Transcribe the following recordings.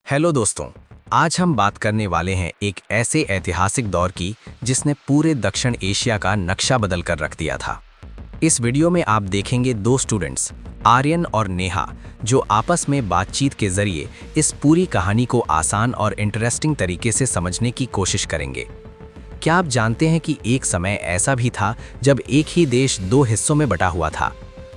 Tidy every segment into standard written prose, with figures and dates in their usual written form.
Hello दोस्तों, आज हम बात करने वाले हैं एक ऐसे ऐतिहासिक दौर की जिसने पूरे दक्षिण एशिया का नक्शा बदल कर रख दिया था। इस वीडियो में आप देखेंगे दो स्टूडेंट्स, आर्यन और नेहा, जो आपस में बातचीत के जरिए इस पूरी कहानी को आसान और इंटरेस्टिंग तरीके से समझने की कोशिश करेंगे। क्या आप जानते हैं कि एक समय ऐसा भी था जब एक ही देश दो हिस्सों में बटा हुआ था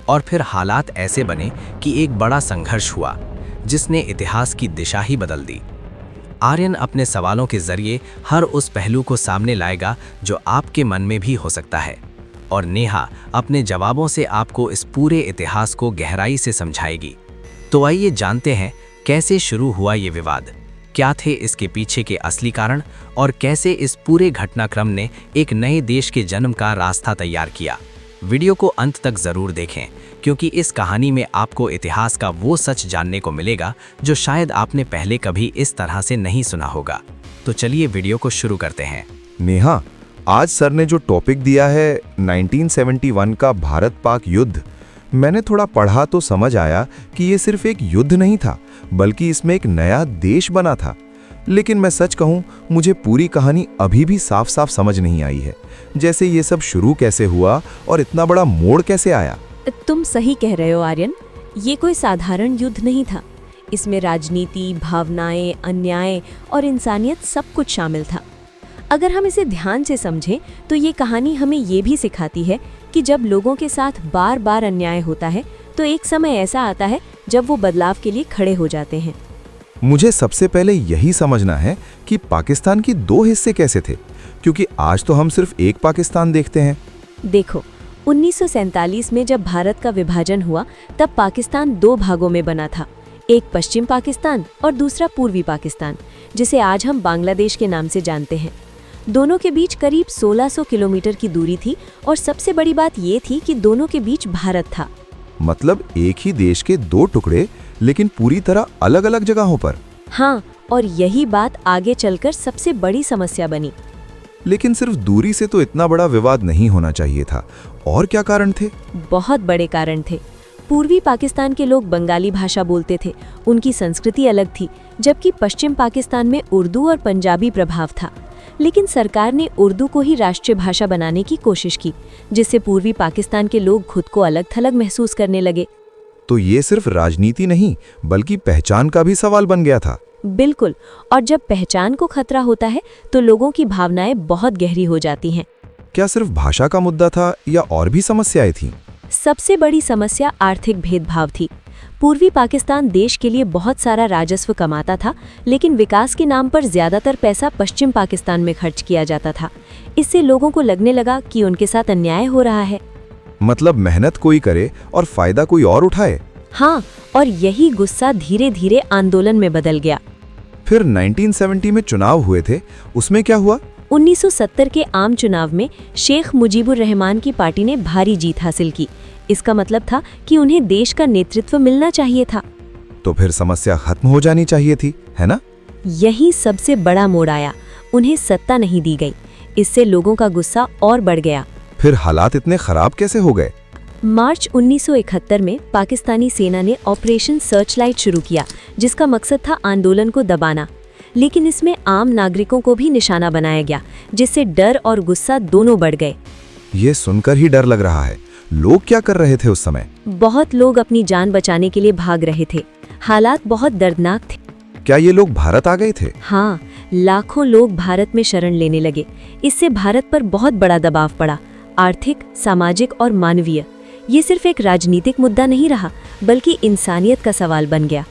और फिर हालात ऐसे बने कि एक बड़ा संघर्ष हुआ जिसने इतिहास की दिशा ही बदल दी। आर्यन अपने सवालों के जरिए हर उस पहलू को सामने लाएगा जो आपके मन में भी हो सकता है, और नेहा अपने जवाबों से आपको इस पूरे इतिहास को गहराई से समझाएगी। तो आइए जानते हैं कैसे शुरू हुआ ये विवाद, क्या थे इसके पीछे के असली कारण और कैसे इस पूरे घटनाक्रम ने एक नए देश के जन्म का रास्ता तैयार किया। वीडियो को अंत तक जरूर देखें, क्योंकि इस कहानी में आपको इतिहास का वो सच जानने को मिलेगा जो शायद आपने पहले कभी इस तरह से नहीं सुना होगा। तो चलिए वीडियो को शुरू करते हैं। नेहा, आज सर ने जो टॉपिक दिया है 1971 का भारत पाक युद्ध, मैंने थोड़ा पढ़ा तो समझ आया कि ये सिर्फ एक युद्ध नहीं था, बल्कि इसमें एक नया देश बना था। लेकिन मैं सच कहूँ, मुझे पूरी कहानी अभी भी साफ साफ समझ नहीं आई है। जैसे ये सब शुरू कैसे हुआ और इतना बड़ा मोड़ कैसे आया। तुम सही कह रहे हो आर्यन, ये कोई साधारण युद्ध नहीं था। इसमें राजनीति, भावनाएं, अन्याय और इंसानियत सब कुछ शामिल था। अगर हम इसे ध्यान से समझें तो ये कहानी हमें ये भी सिखाती है कि जब लोगों के साथ बार बार अन्याय होता है तो एक समय ऐसा आता है जब वो बदलाव के लिए खड़े हो जाते हैं। मुझे सबसे पहले यही समझना है कि पाकिस्तान की दो हिस्से कैसे थे, क्योंकि आज तो हम सिर्फ एक पाकिस्तान देखते हैं। देखो, 1947 में जब भारत का विभाजन हुआ तब पाकिस्तान दो भागों में बना था, एक पश्चिम पाकिस्तान और दूसरा पूर्वी पाकिस्तान, जिसे आज हम बांग्लादेश के नाम से जानते हैं। दोनों के बीच करीब 1600 किलोमीटर की दूरी थी और सबसे बड़ी बात ये थी कि दोनों के बीच भारत था। मतलब एक ही देश के दो टुकड़े, लेकिन पूरी तरह अलग अलग जगहों पर। हाँ, और यही बात आगे चलकर सबसे बड़ी समस्या बनी। लेकिन सिर्फ दूरी से तो इतना बड़ा विवाद नहीं होना चाहिए था। और क्या कारण थे? बहुत बड़े कारण थे। पूर्वी पाकिस्तान के लोग बंगाली भाषा बोलते थे, उनकी संस्कृति अलग थी, जबकि पश्चिम पाकिस्तान में उर्दू और पंजाबी प्रभाव था। लेकिन सरकार ने उर्दू को ही राष्ट्रीय भाषा बनाने की कोशिश की, जिससे पूर्वी पाकिस्तान के लोग खुद को अलग थलग महसूस करने लगे। तो ये सिर्फ राजनीति नहीं, बल्कि पहचान का भी सवाल बन गया था। बिल्कुल, और जब पहचान को खतरा होता है तो लोगों की भावनाएं बहुत गहरी हो जाती हैं। क्या सिर्फ भाषा का मुद्दा था या और भी समस्याएं थीं? सबसे बड़ी समस्या आर्थिक भेदभाव थी। पूर्वी पाकिस्तान देश के लिए बहुत सारा राजस्व कमाता था, लेकिन विकास के नाम पर ज्यादातर पैसा पश्चिम पाकिस्तान में खर्च किया जाता था। इससे लोगों को लगने लगा कि उनके साथ अन्याय हो रहा है। मतलब मेहनत कोई करे और फायदा कोई और उठाए। हाँ, और यही गुस्सा धीरे धीरे आंदोलन में बदल गया। फिर 1970 में चुनाव हुए थे, उसमें क्या हुआ? 1970 के आम चुनाव में शेख मुजीबुर रहमान की पार्टी ने भारी जीत हासिल की। इसका मतलब था कि उन्हें देश का नेतृत्व मिलना चाहिए था। तो फिर समस्या खत्म हो जानी चाहिए थी, है ना? यही सबसे बड़ा मोड़ आया। उन्हें सत्ता नहीं दी गई। इससे लोगों का गुस्सा और बढ़ गया। फिर हालात इतने खराब कैसे हो गए? मार्च 1971 में पाकिस्तानी सेना ने ऑपरेशन सर्चलाइट शुरू किया, जिसका मकसद था आंदोलन को दबाना। लेकिन इसमें आम नागरिकों को भी निशाना बनाया गया, जिससे डर और गुस्सा दोनों बढ़ गए। ये सुनकर ही डर लग रहा है। लोग क्या कर रहे थे उस समय? बहुत लोग अपनी जान बचाने के लिए भाग रहे थे। हालात बहुत दर्दनाक थे। क्या ये लोग भारत आ गए थे? हाँ, लाखों लोग भारत में शरण लेने लगे। इससे भारत पर बहुत बड़ा दबाव पड़ा, आर्थिक, सामाजिक और मानवीय। ये सिर्फ एक राजनीतिक मुद्दा नहीं रहा, बल्कि इंसानियत का सवाल बन गया।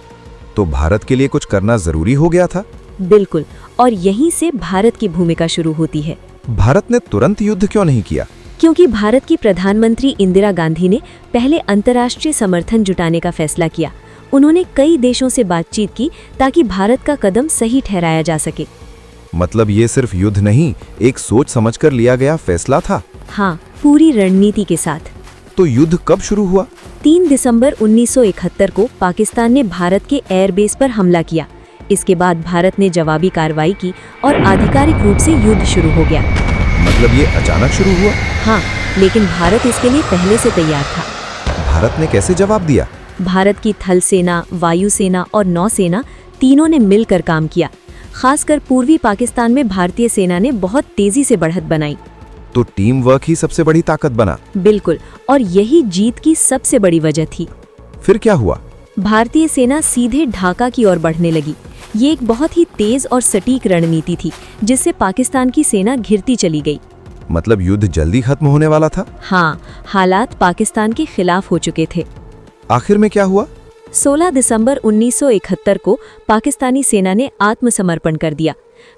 तो भारत के लिए कुछ करना जरूरी हो गया था? बिल्कुल, और यहीं से भारत की भूमिका शुरू होती है। भारत ने तुरंत युद्ध क्यों नहीं किया? क्योंकि भारत की प्रधानमंत्री इंदिरा गांधी ने पहले अंतर्राष्ट्रीय समर्थन जुटाने का फैसला किया। उन्होंने कई देशों से बातचीत की ताकि भारत का कदम सही ठहराया जा सके। मतलब ये सिर्फ युद्ध नहीं, एक सोच समझकर लिया गया फैसला था। हाँ, पूरी रणनीति के साथ। तो युद्ध कब शुरू हुआ? 3 दिसंबर 1971 को पाकिस्तान ने भारत के एयरबेस पर हमला किया। इसके बाद भारत ने जवाबी कार्रवाई की और आधिकारिक रूप से युद्ध शुरू हो गया। मतलब ये अचानक शुरू हुआ? हाँ, लेकिन भारत इसके लिए पहले से तैयार था। भारत ने कैसे जवाब दिया? भारत की थल सेना, वायु सेना और नौसेना तीनों ने मिलकर काम किया। खासकर पूर्वी पाकिस्तान में भारतीय सेना ने बहुत तेजी से बढ़त बनाई। तो टीम वर्क ही सबसे बड़ी ताकत बना। बिल्कुल, और यही जीत की सबसे बड़ी वजह थी। फिर क्या हुआ? भारतीय सेना सीधे ढाका की ओर बढ़ने लगी। ये एक बहुत ही तेज और सटीक रणनीति थी, जिससे पाकिस्तान की सेना घिरती चली गई। मतलब युद्ध जल्दी खत्म होने वाला था? हाँ, हालात पाकिस्तान के खिलाफ हो चुके थे। आखिर में क्या हुआ? 16 दिसंबर 1971 को पाकिस्तानी सेना ने आत्मसमर्पण कर दिया।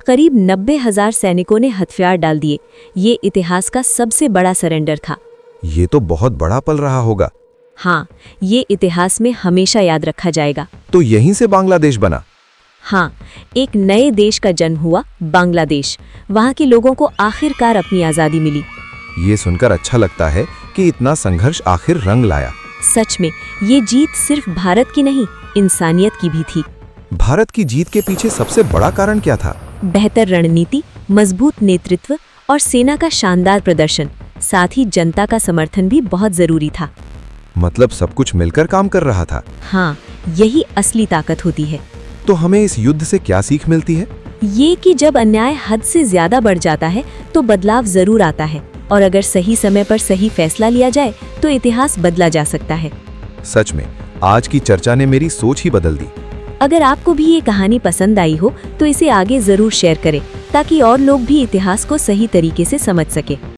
करीब 90,000 सैनिकों ने हथियार डाल दिए। ये इतिहास का सबसे बड़ा सरेंडर था। ये तो बहुत बड़ा पल रहा होगा। हाँ, ये इतिहास में हमेशा याद रखा जाएगा। तो यहीं से बांग्लादेश बना? हाँ, एक नए देश का जन्म हुआ, बांग्लादेश। वहाँ के लोगों को आखिरकार अपनी आज़ादी मिली। ये सुनकर अच्छा लगता है कि इतना संघर्ष आखिर रंग लाया। सच में ये जीत सिर्फ भारत की नहीं, इंसानियत की भी थी। भारत की जीत के पीछे सबसे बड़ा कारण क्या था? बेहतर रणनीति, मजबूत नेतृत्व और सेना का शानदार प्रदर्शन। साथ ही जनता का समर्थन भी बहुत जरूरी था। मतलब सब कुछ मिलकर काम कर रहा था। हाँ, यही असली ताकत होती है। तो हमें इस युद्ध से क्या सीख मिलती है? ये कि जब अन्याय हद से ज्यादा बढ़ जाता है तो बदलाव जरूर आता है, और अगर सही समय पर सही फैसला लिया जाए तो इतिहास बदला जा सकता है। सच में आज की चर्चा ने मेरी सोच ही बदल दी। अगर आपको भी ये कहानी पसंद आई हो तो इसे आगे जरूर शेयर करें, ताकि और लोग भी इतिहास को सही तरीके से समझ सके।